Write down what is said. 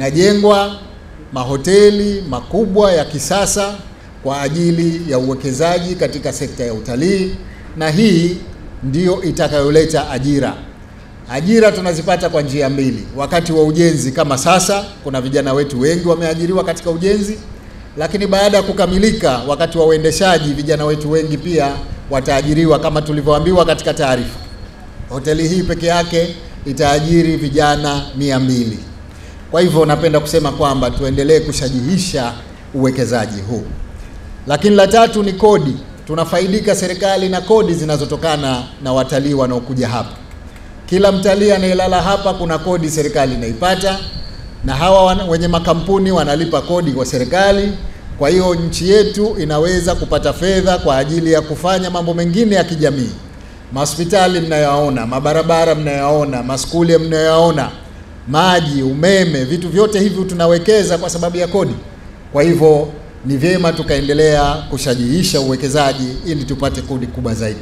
yanajengwa mahoteli makubwa ya kisasa kwa ajili ya uwekezaji katika sekta ya utalii, na hii ndiyo itakayoleta ajira. Ajira tunazipata kwa njia mbili. Wakati wa ujenzi kama sasa, kuna vijana wetu wengi wameajiriwa katika ujenzi, lakini baada ya kukamilika, wakati wa uendeshaji, vijana wetu wengi pia wataajiriwa kama tulivyoambiwa katika taarifa. Hoteli hii peke yake itaajiri vijana 200. Kwa hivyo napenda kusema kwamba tuendelee kushajihisha uwekezaji huu. Lakini la tatu ni kodi. Tunafaidika serikali na kodi zinazotokana na watalii wanaokuja hapa. Kila mtalii anayelala hapa kuna kodi serikali inaipata, na hawa wenye makampuni wanalipa kodi kwa serikali. Kwa hiyo nchi yetu inaweza kupata fedha kwa ajili ya kufanya mambo mengine ya kijamii. Mahospitali mnayoona, mabarabara mnayoona, maskuli mnayoona, maji, umeme, vitu vyote hivi tunawekeza kwa sababu ya kodi. Kwa hivyo ni vyema tukaendelea kushajihisha uwekezaji ili tupate kodi kubwa zaidi.